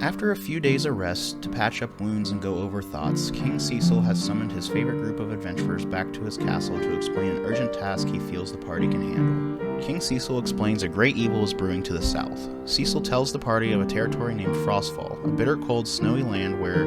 After a few days of rest to patch up wounds and go over thoughts, King Cecil has summoned his favorite group of adventurers back to his castle to explain an urgent task he feels the party can handle. King Cecil explains a great evil is brewing to the south. Cecil tells the party of a territory named Frostfall, a bitter cold snowy land where,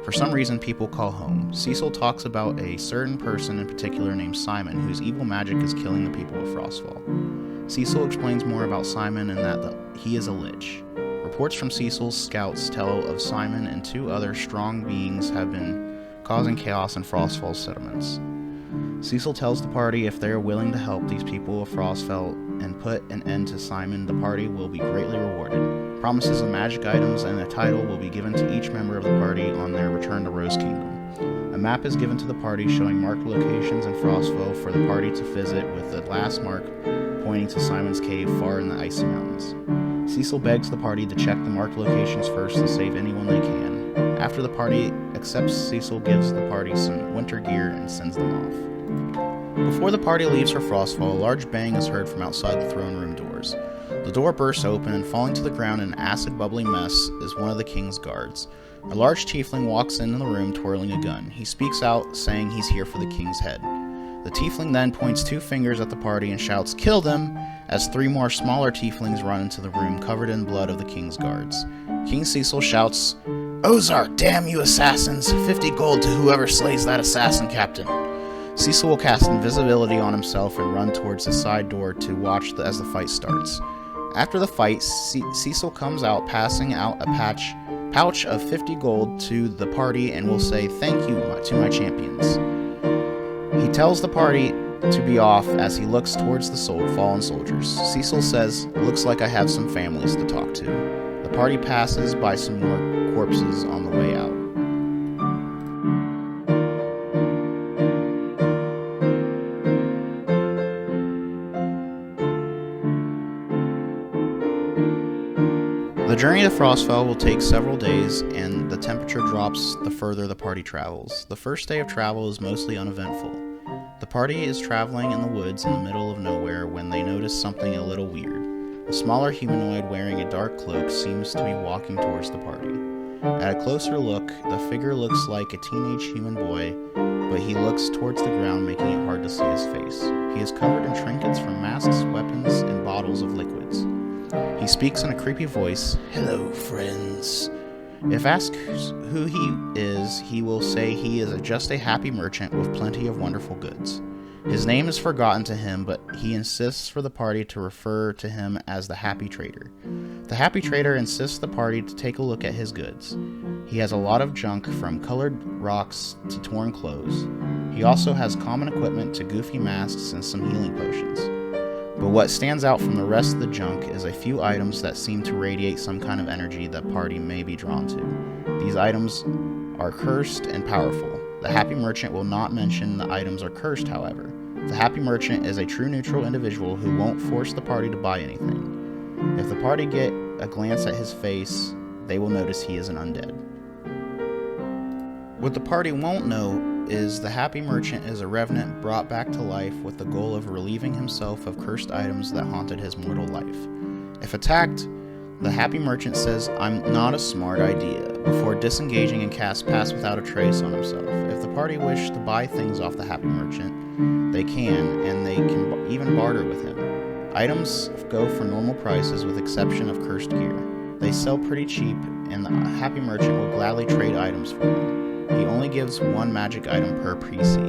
for some reason, people call home. Cecil talks about a certain person in particular named Simon, whose evil magic is killing the people of Frostfall. Cecil explains more about Simon and that he is a lich. Reports from Cecil's scouts tell of Simon and two other strong beings have been causing chaos in Frostfall's settlements. Cecil tells the party if they are willing to help these people of Frostfall and put an end to Simon, the party will be greatly rewarded. Promises of magic items and a title will be given to each member of the party on their return to Rose Kingdom. A map is given to the party showing marked locations in Frostfall for the party to visit, with the last mark pointing to Simon's cave far in the icy mountains. Cecil begs the party to check the marked locations first to save anyone they can. After the party accepts, Cecil gives the party some winter gear and sends them off. Before the party leaves for Frostfall, a large bang is heard from outside the throne room doors. The door bursts open, and falling to the ground in an acid bubbly mess is one of the king's guards. A large tiefling walks into the room twirling a gun. He speaks out, saying he's here for the king's head. The tiefling then points two fingers at the party and shouts, "Kill them!" as three more smaller tieflings run into the room covered in blood of the king's guards. King Cecil shouts, "Ozark, damn you assassins! 50 gold to whoever slays that assassin captain!" Cecil will cast invisibility on himself and run towards the side door to watch as the fight starts. After the fight, Cecil comes out passing out a pouch of 50 gold to the party and will say thank you to my champions. He tells the party to be off as he looks towards the fallen soldiers. Cecil says, "Looks like I have some families to talk to." The party passes by some more corpses on the way out. The journey to Frostfall will take several days, and the temperature drops the further the party travels. The first day of travel is mostly uneventful. The party is traveling in the woods in the middle of nowhere when they notice something a little weird. A smaller humanoid wearing a dark cloak seems to be walking towards the party. At a closer look, the figure looks like a teenage human boy, but he looks towards the ground, making it hard to see his face. He is covered in trinkets from masks, weapons, and bottles of liquids. He speaks in a creepy voice, "Hello, friends." If asked who he is, he will say he is just a happy merchant with plenty of wonderful goods. His name is forgotten to him, but he insists for the party to refer to him as the Happy Trader. The Happy Trader insists the party to take a look at his goods. He has a lot of junk, from colored rocks to torn clothes. He also has common equipment to goofy masks and some healing potions. But what stands out from the rest of the junk is a few items that seem to radiate some kind of energy the party may be drawn to. These items are cursed and powerful. The Happy Merchant will not mention the items are cursed, however. The Happy Merchant is a true neutral individual who won't force the party to buy anything. If the party get a glance at his face, they will notice he is an undead. What the party won't know is the Happy Merchant is a revenant brought back to life with the goal of relieving himself of cursed items that haunted his mortal life. If attacked, the Happy Merchant says, "I'm not a smart idea," before disengaging and cast Pass Without a Trace on himself. If the party wish to buy things off the Happy Merchant, they can, and they can even barter with him. Items go for normal prices with exception of cursed gear. They sell pretty cheap, and the Happy Merchant will gladly trade items for them. He only gives one magic item per PC.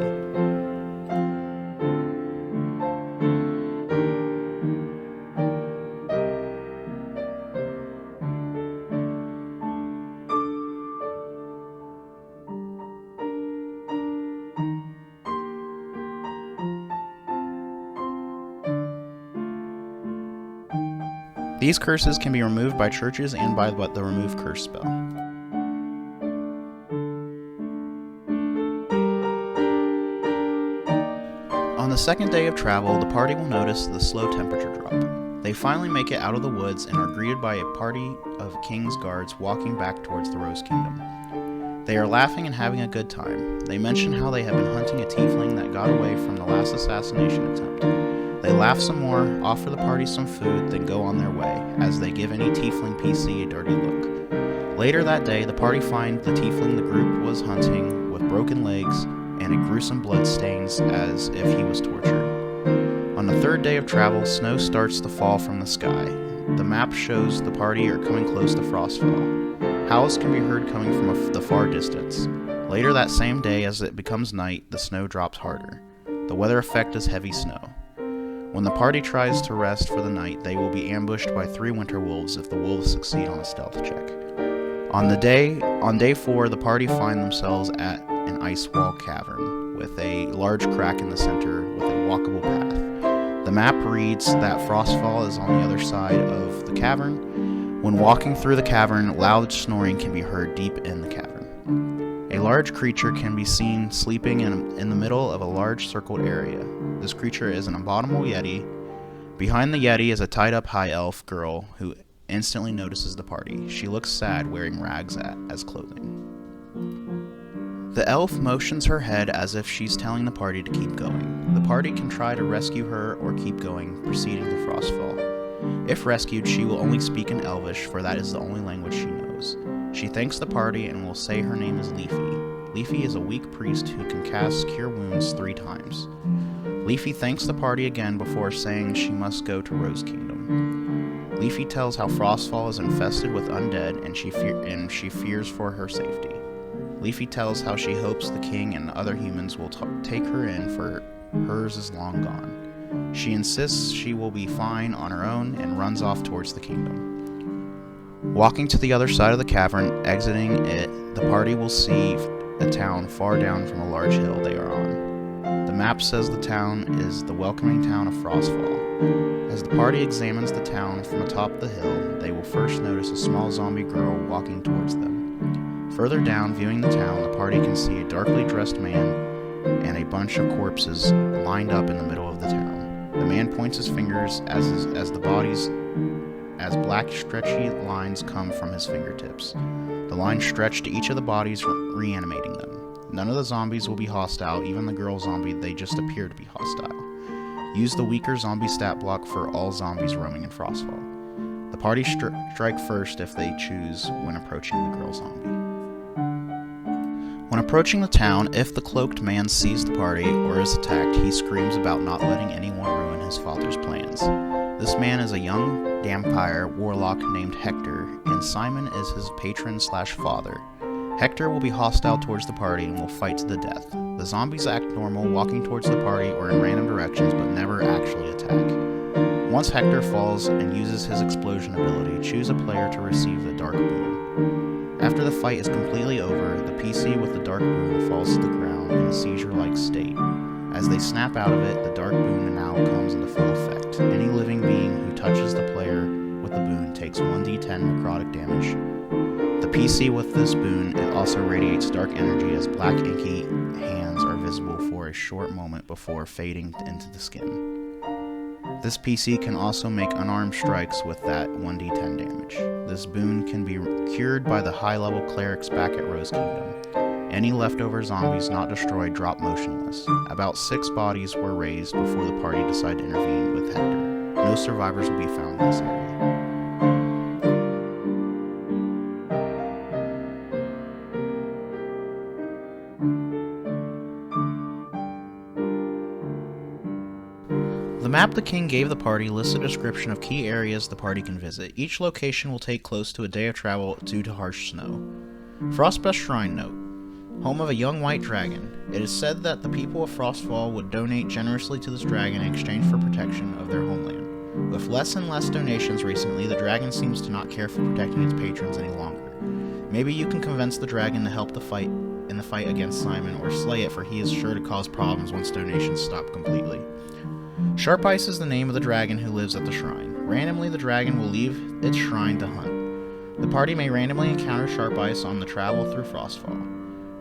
These curses can be removed by churches and by the Remove Curse spell. On the second day of travel, the party will notice the slow temperature drop. They finally make it out of the woods and are greeted by a party of King's guards walking back towards the Rose Kingdom. They are laughing and having a good time. They mention how they have been hunting a tiefling that got away from the last assassination attempt. They laugh some more, offer the party some food, then go on their way, as they give any tiefling PC a dirty look. Later that day, the party find the tiefling the group was hunting with broken legs and a gruesome blood stains as if he was tortured. On the third day of travel, snow starts to fall from the sky. The map shows the party are coming close to Frostfall. Howls can be heard coming from the far distance. Later that same day, as it becomes night, the snow drops harder. The weather effect is heavy snow. When the party tries to rest for the night, they will be ambushed by 3 winter wolves if the wolves succeed on a stealth check. On day 4, the party find themselves at an ice wall cavern with a large crack in the center with a walkable path. The map reads that Frostfall is on the other side of the cavern. When walking through the cavern, loud snoring can be heard deep in the cavern. A large creature can be seen sleeping in the middle of a large circled area. This creature is an abominable yeti. Behind the yeti is a tied-up high elf girl who instantly notices the party. She looks sad, wearing rags as clothing. The elf motions her head as if she's telling the party to keep going. The party can try to rescue her or keep going, proceeding to Frostfall. If rescued, she will only speak in Elvish, for that is the only language she knows. She thanks the party and will say her name is Leafy. Leafy is a weak priest who can cast Cure Wounds 3 times. Leafy thanks the party again before saying she must go to Rose Kingdom. Leafy tells how Frostfall is infested with undead and she fears for her safety. Leafy tells how she hopes the king and other humans will take her in, for hers is long gone. She insists she will be fine on her own and runs off towards the kingdom. Walking to the other side of the cavern, exiting it, the party will see a town far down from a large hill they are on. The map says the town is the welcoming town of Frostfall. As the party examines the town from atop the hill, they will first notice a small zombie girl walking towards them. Further down, viewing the town, the party can see a darkly dressed man and a bunch of corpses lined up in the middle of the town. The man points his fingers as black stretchy lines come from his fingertips. The lines stretch to each of the bodies, reanimating them. None of the zombies will be hostile, even the girl zombie, they just appear to be hostile. Use the weaker zombie stat block for all zombies roaming in Frostfall. The party strike first if they choose when approaching the girl zombie. When approaching the town, if the cloaked man sees the party or is attacked, he screams about not letting anyone ruin his father's plans. This man is a young vampire warlock named Hector, and Simon is his patron/father. Hector will be hostile towards the party and will fight to the death. The zombies act normal, walking towards the party or in random directions, but never actually attack. Once Hector falls and uses his explosion ability, choose a player to receive the dark boon. After the fight is completely over, the PC with the dark boon falls to the ground in a seizure-like state. As they snap out of it, the dark boon now comes into full effect. Any living being who touches the player with the boon takes 1d10 necrotic damage. The PC with this boon, it also radiates dark energy as black inky hands are visible for a short moment before fading into the skin. This PC can also make unarmed strikes with that 1d10 damage. This boon can be cured by the high-level clerics back at Rose Kingdom. Any leftover zombies not destroyed drop motionless. About 6 bodies were raised before the party decided to intervene with Hector. No survivors will be found in this area. The map the king gave the party lists a description of key areas the party can visit. Each location will take close to a day of travel due to harsh snow. Frostbust Shrine Note. Home of a young white dragon. It is said that the people of Frostfall would donate generously to this dragon in exchange for protection of their homeland. With less and less donations recently, the dragon seems to not care for protecting its patrons any longer. Maybe you can convince the dragon to help in the fight against Simon, or slay it, for he is sure to cause problems once donations stop completely. Sharp Ice is the name of the dragon who lives at the shrine. Randomly, the dragon will leave its shrine to hunt. The party may randomly encounter Sharp Ice on the travel through Frostfall.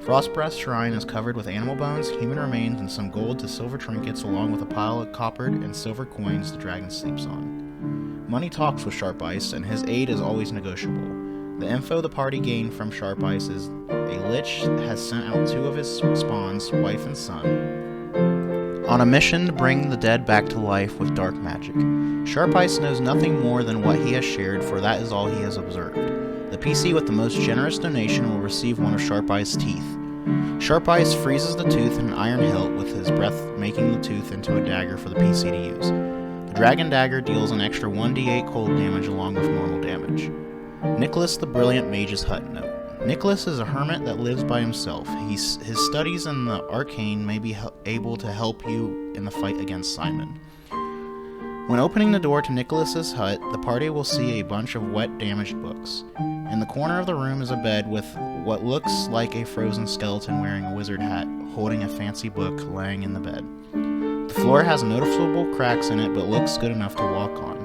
Frostbreath Shrine is covered with animal bones, human remains, and some gold to silver trinkets, along with a pile of coppered and silver coins the dragon sleeps on. Money talks with Sharp Ice, and his aid is always negotiable. The info the party gained from Sharp Ice is a lich has sent out 2 of his spawns, wife and son, on a mission to bring the dead back to life with dark magic. Sharp Ice knows nothing more than what he has shared, for that is all he has observed. The PC with the most generous donation will receive one of Sharp Eye's teeth. Sharp Eyes freezes the tooth in an iron hilt with his breath, making the tooth into a dagger for the PC to use. The Dragon Dagger deals an extra 1d8 cold damage along with normal damage. Nicholas the Brilliant Mage's Hut Note. Nicholas is a hermit that lives by himself. His studies in the arcane may be able to help you in the fight against Simon. When opening the door to Nicholas's hut, the party will see a bunch of wet, damaged books. In the corner of the room is a bed with what looks like a frozen skeleton wearing a wizard hat, holding a fancy book laying in the bed. The floor has noticeable cracks in it, but looks good enough to walk on.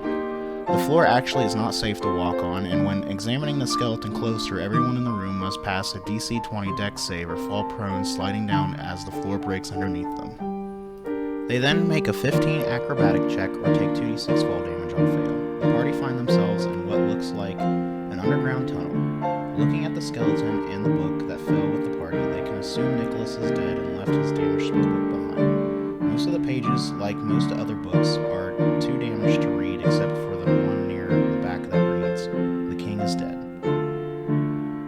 The floor actually is not safe to walk on, and when examining the skeleton closer, everyone in the room must pass a DC 20 dex save or fall prone, sliding down as the floor breaks underneath them. They then make a 15 acrobatic check or take 2d6 fall damage on fail. The party find themselves in what looks like an underground tunnel. Looking at the skeleton and the book that fell with the party, they can assume Nicholas is dead and left his damaged spellbook behind. Most of the pages, like most other books, are too damaged to read except for the one near the back that reads, "The King is dead."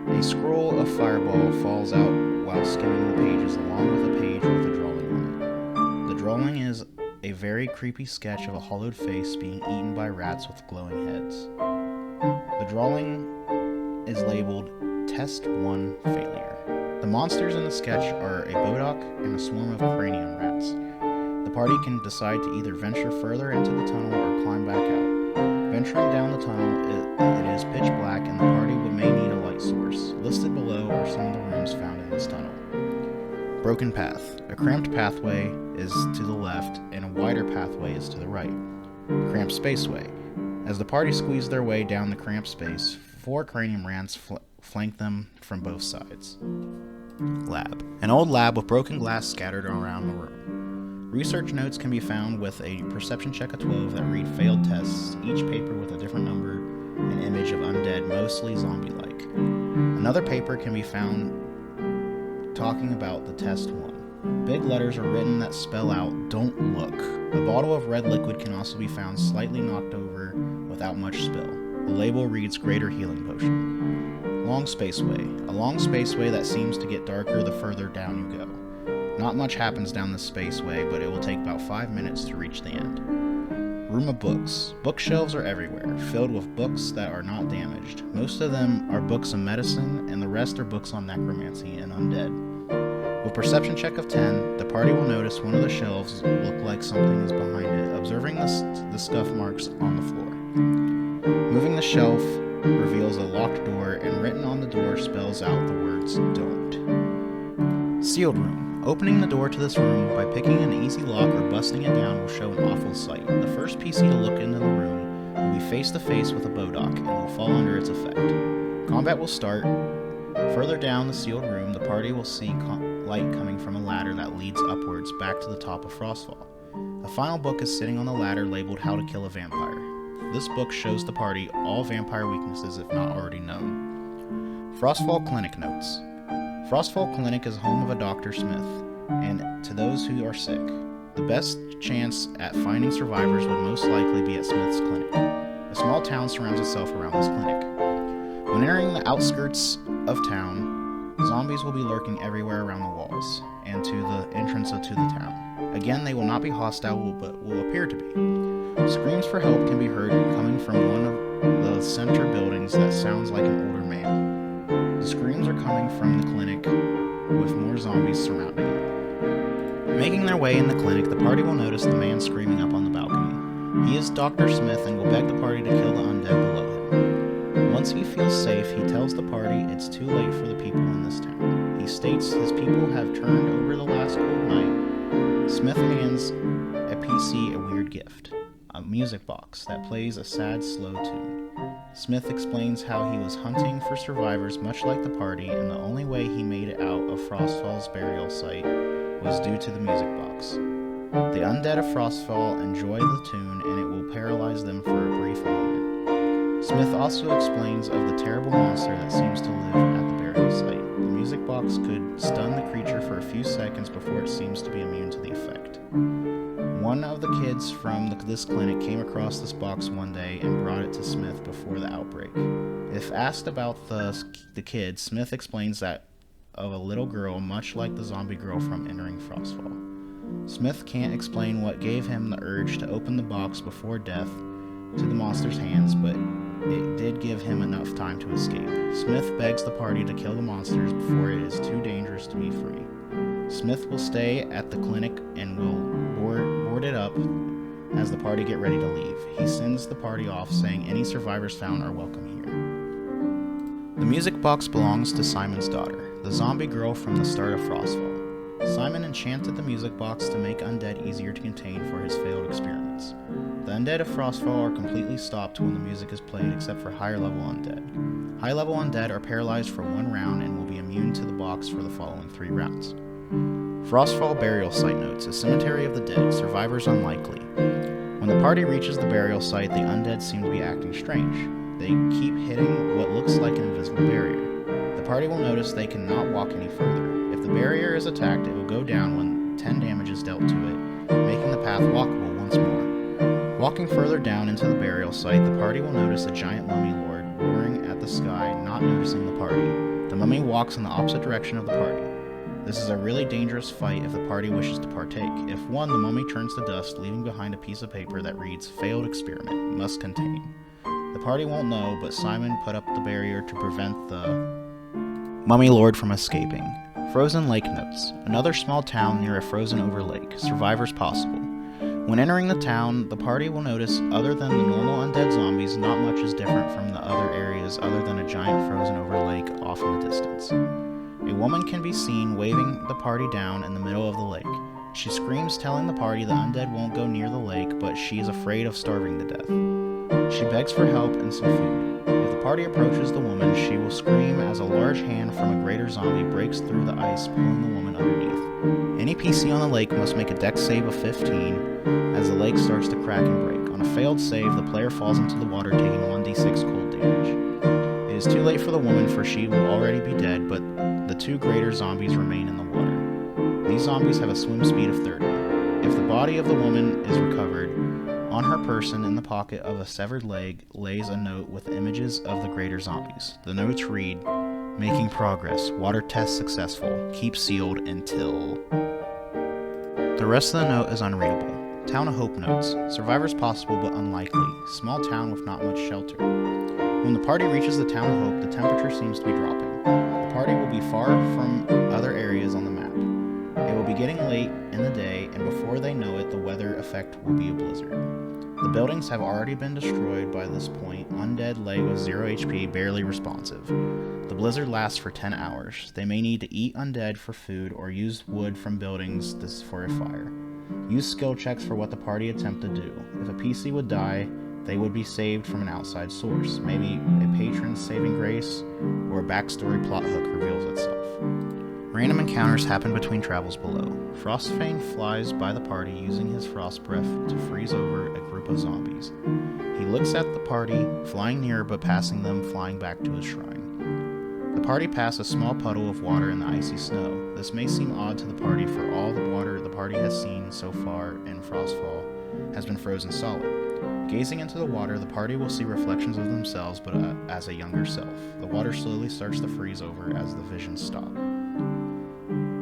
A scroll of fireball falls out while skimming the pages along with a page with a drawing on it. The drawing is a very creepy sketch of a hollowed face being eaten by rats with glowing heads. The drawing is labeled Test 1 Failure. The monsters in the sketch are a bodock and a swarm of cranium rats. The party can decide to either venture further into the tunnel or climb back out. Venturing down the tunnel, it is pitch black and the party may need a light source. Listed below are some of the rooms found in this tunnel. Broken path. A cramped pathway is to the left and a wider pathway is to the right. Cramped spaceway. As the party squeeze their way down the cramped space, 4 cranium rats flank them from both sides. Lab. An old lab with broken glass scattered around the room. Research notes can be found with a perception check of 12 that read failed tests, each paper with a different number and image of undead, mostly zombie-like. Another paper can be found talking about the test 1. Big letters are written that spell out, "Don't look." A bottle of red liquid can also be found slightly knocked over without much spill. The label reads Greater Healing Potion. Long spaceway. A long spaceway that seems to get darker the further down you go. Not much happens down this spaceway, but it will take about 5 minutes to reach the end. Room of books. Bookshelves are everywhere, filled with books that are not damaged. Most of them are books of medicine, and the rest are books on necromancy and undead. With perception check of 10, the party will notice one of the shelves look like something is behind it, observing the scuff marks on the floor. Moving the shelf reveals a locked door, and written on the door spells out the words, "Don't." Sealed room. Opening the door to this room by picking an easy lock or busting it down will show an awful sight. The first PC to look into the room will be face to face with a bodock and will fall under its effect. Combat will start. Further down the sealed room, the party will see light coming from a ladder that leads upwards back to the top of Frostfall. A final book is sitting on the ladder labeled How to Kill a Vampire. This book shows the party all vampire weaknesses if not already known. Frostfall Clinic Notes. Frostfall Clinic is home of a Dr. Smith, and to those who are sick. The best chance at finding survivors would most likely be at Smith's Clinic. A small town surrounds itself around this clinic. When entering the outskirts of town, zombies will be lurking everywhere around the walls and to the entrance to the town. Again, they will not be hostile, but will appear to be. Screams for help can be heard coming from one of the center buildings that sounds like an older man. The screams are coming from the clinic, with more zombies surrounding it. Making their way in the clinic, the party will notice the man screaming up on the balcony. He is Dr. Smith and will beg the party to kill the undead below him. Once he feels safe, he tells the party it's too late for the people in this town. He states his people have turned over the last cold night. Smith hands a PC a weird gift, a music box that plays a sad, slow tune. Smith explains how he was hunting for survivors much like the party, and the only way he made it out of Frostfall's burial site was due to the music box. The undead of Frostfall enjoy the tune, and it will paralyze them for a brief moment. Smith also explains of the terrible monster that seems to live at the burial site. The music box could stun the creature for a few seconds before it seems to be immune to the effect. One of the kids from this clinic came across this box one day and brought it to Smith before the outbreak. If asked about the kid, Smith explains that of a little girl much like the zombie girl from entering Frostfall. Smith can't explain what gave him the urge to open the box before death to the monster's hands, but it did give him enough time to escape. Smith begs the party to kill the monsters before it is too dangerous to be free. Smith will stay at the clinic and will board it up as the party get ready to leave. He sends the party off saying any survivors found are welcome here. The music box belongs to Simon's daughter, the zombie girl from the start of Frostfall. Simon enchanted the music box to make undead easier to contain for his failed experiments. The undead of Frostfall are completely stopped when the music is played except for higher level undead. High level undead are paralyzed for 1 round and will be immune to the box for the following 3 rounds. Frostfall Burial Site Notes, a cemetery of the dead, survivors unlikely. When the party reaches the burial site, the undead seem to be acting strange. They keep hitting what looks like an invisible barrier. The party will notice they cannot walk any further. If the barrier is attacked, it will go down when 10 damage is dealt to it, making the path walkable once more. Walking further down into the burial site, the party will notice a giant mummy lord roaring at the sky, not noticing the party. The mummy walks in the opposite direction of the party. This is a really dangerous fight if the party wishes to partake. If won, the mummy turns to dust, leaving behind a piece of paper that reads, "Failed experiment, must contain." The party won't know, but Simon put up the barrier to prevent the mummy lord from escaping. Frozen Lake Notes, another small town near a frozen over lake, survivors possible. When entering the town, the party will notice, other than the normal undead zombies, not much is different from the other areas other than a giant frozen over lake off in the distance. A woman can be seen waving the party down in the middle of the lake. She screams, telling the party the undead won't go near the lake, but she is afraid of starving to death. She begs for help and some food. If the party approaches the woman, she will scream as a large hand from a greater zombie breaks through the ice, pulling the woman underneath. Any PC on the lake must make a dex save of 15 as the lake starts to crack and break. On a failed save, the player falls into the water, taking 1d6 cold damage. It is too late for the woman, for she will already be dead, but the 2 greater zombies remain in the water. These zombies have a swim speed of 30. If the body of the woman is recovered, on her person in the pocket of a severed leg lays a note with images of the greater zombies. The notes read, "Making progress, water test successful, keep sealed until..." The rest of the note is unreadable. Town of Hope Notes, survivors possible but unlikely, small town with not much shelter. When the party reaches the Town of Hope, the temperature seems to be dropping. The party will be far from other areas on the map. It will be getting late in the day, and before they know it, the weather effect will be a blizzard. The buildings have already been destroyed by this point. Undead lay with 0 HP, barely responsive. The blizzard lasts for 10 hours. They may need to eat undead for food or use wood from buildings for a fire. Use skill checks for what the party attempt to do. If a PC would die, they would be saved from an outside source. Maybe a patron's saving grace or a backstory plot hook reveals itself. Random encounters happen between travels below. Frostfang flies by the party using his frost breath to freeze over a group of zombies. He looks at the party, flying near but passing them, flying back to his shrine. The party pass a small puddle of water in the icy snow. This may seem odd to the party, for all the water the party has seen so far in Frostfall has been frozen solid. Gazing into the water, the party will see reflections of themselves, but as a younger self. The water slowly starts to freeze over as the visions stop.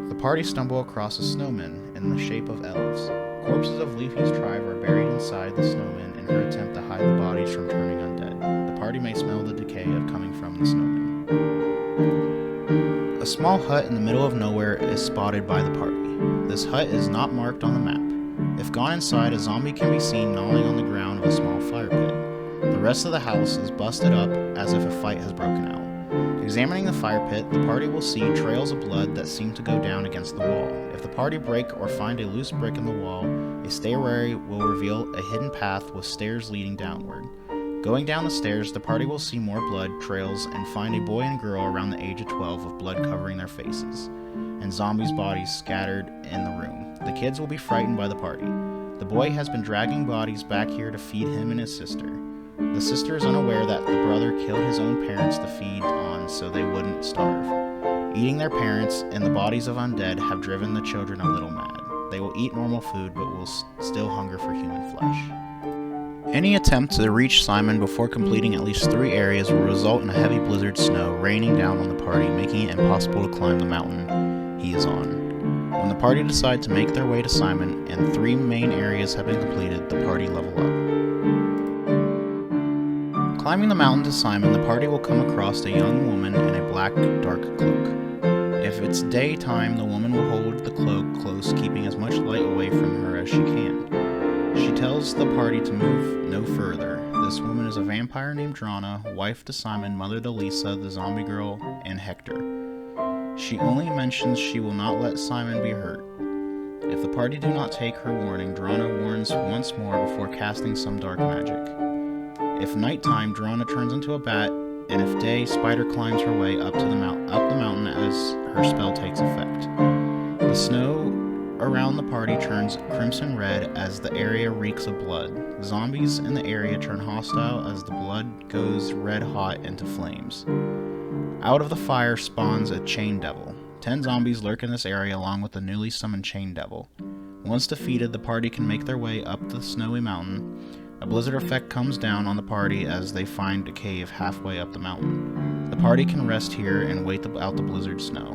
The party stumble across a snowman in the shape of elves. Corpses of Leafy's tribe are buried inside the snowman in her attempt to hide the bodies from turning undead. The party may smell the decay coming from the snowman. A small hut in the middle of nowhere is spotted by the party. This hut is not marked on the map. If gone inside, a zombie can be seen gnawing on the ground of a small fire pit. The rest of the house is busted up as if a fight has broken out. Examining the fire pit, the party will see trails of blood that seem to go down against the wall. If the party break or find a loose brick in the wall, a stairway will reveal a hidden path with stairs leading downward. Going down the stairs, the party will see more blood trails and find a boy and girl around the age of 12 with blood covering their faces, and zombies' bodies scattered in the room. The kids will be frightened by the party. The boy has been dragging bodies back here to feed him and his sister. The sister is unaware that the brother killed his own parents to feed on so they wouldn't starve. Eating their parents and the bodies of undead have driven the children a little mad. They will eat normal food, but will still hunger for human flesh. Any attempt to reach Simon before completing at least 3 areas will result in a heavy blizzard snow raining down on the party, making it impossible to climb the mountain he is on. When the party decide to make their way to Simon and 3 main areas have been completed, the party level up. Climbing the mountain to Simon, the party will come across a young woman in a black, dark cloak. If it's daytime, the woman will hold the cloak close, keeping as much light away from her as she can. She tells the party to move no further. This woman is a vampire named Drana, wife to Simon, mother to Lisa, the zombie girl, and Hector. She only mentions she will not let Simon be hurt. If the party do not take her warning, Drana warns once more before casting some dark magic. If nighttime, Drana turns into a bat, and if day, Spider climbs her way up the mountain as her spell takes effect. The snow around the party turns crimson red as the area reeks of blood. Zombies in the area turn hostile as the blood goes red hot into flames. Out of the fire spawns a chain devil. 10 zombies lurk in this area along with the newly summoned chain devil. Once defeated, the party can make their way up the snowy mountain. A blizzard effect comes down on the party as they find a cave halfway up the mountain. The party can rest here and wait out the blizzard snow.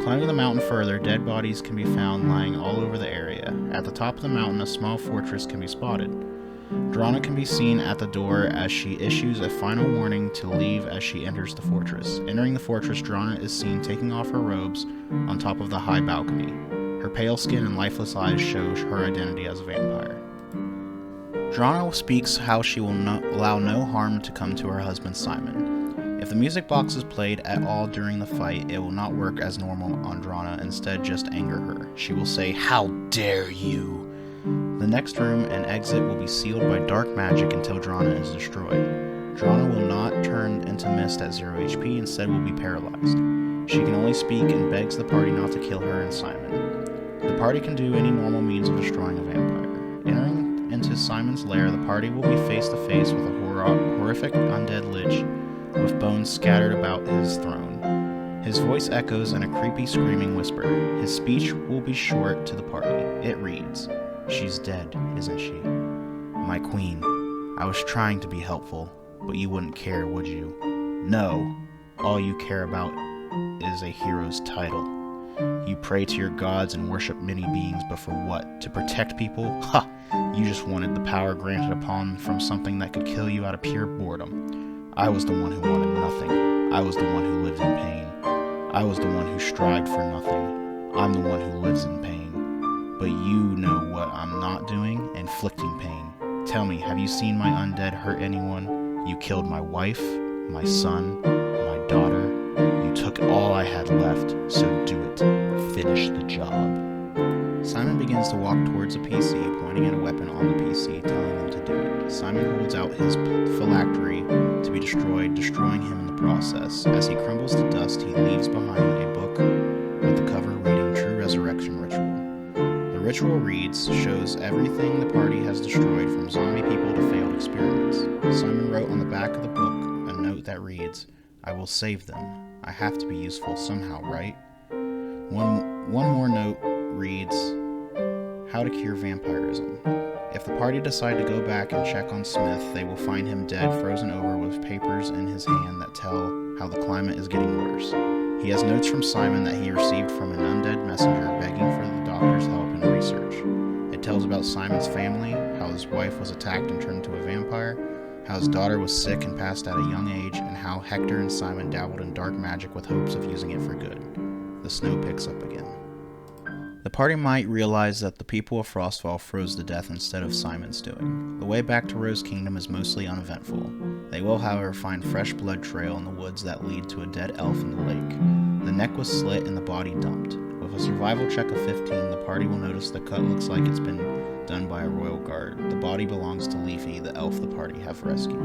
Climbing the mountain further, dead bodies can be found lying all over the area. At the top of the mountain, a small fortress can be spotted. Drana can be seen at the door as she issues a final warning to leave as she enters the fortress. Entering the fortress, Drana is seen taking off her robes on top of the high balcony. Her pale skin and lifeless eyes show her identity as a vampire. Drana speaks how she will allow no harm to come to her husband Simon. If the music box is played at all during the fight, it will not work as normal on Drana, instead just anger her. She will say, "How dare you!" The next room and exit will be sealed by dark magic until Drana is destroyed. Drana will not turn into mist at 0 HP, instead will be paralyzed. She can only speak and begs the party not to kill her and Simon. The party can do any normal means of destroying a vampire. Entering into Simon's lair, the party will be face to face with a horrific undead lich with bones scattered about his throne. His voice echoes in a creepy screaming whisper. His speech will be short to the party. It reads, "She's dead, isn't she? My queen, I was trying to be helpful, but you wouldn't care, would you? No, all you care about is a hero's title. You pray to your gods and worship many beings, but for what? To protect people? Ha! You just wanted the power granted upon from something that could kill you out of pure boredom. I was the one who wanted nothing. I was the one who lived in pain. I was the one who strived for nothing. I'm the one who lives in pain. But you know what I'm not doing? Inflicting pain. Tell me, have you seen my undead hurt anyone? You killed my wife, my son, my daughter. You took all I had left, so do it. Finish the job." Simon begins to walk towards a PC, pointing at a weapon on the PC, telling them to do it. Simon holds out his phylactery to be destroyed, destroying him in the process. As he crumbles to dust, he leaves behind a book with the cover reading True Resurrection Ritual. The ritual reads, shows everything the party has destroyed from zombie people to failed experiments. Simon wrote on the back of the book a note that reads, "I will save them. I have to be useful somehow, right?" One more note reads, "How to cure vampirism." If the party decide to go back and check on Smith, they will find him dead, frozen over with papers in his hand that tell how the climate is getting worse. He has notes from Simon that he received from an undead messenger begging for the doctor's help in research. It tells about Simon's family, how his wife was attacked and turned into a vampire, how his daughter was sick and passed at a young age, and how Hector and Simon dabbled in dark magic with hopes of using it for good. The snow picks up again. The party might realize that the people of Frostfall froze to death instead of Simon's doing. The way back to Rose Kingdom is mostly uneventful. They will, however, find fresh blood trail in the woods that lead to a dead elf in the lake. The neck was slit and the body dumped. With a survival check of 15, the party will notice the cut looks like it's been done by a royal guard. The body belongs to Leafy, the elf the party have rescued.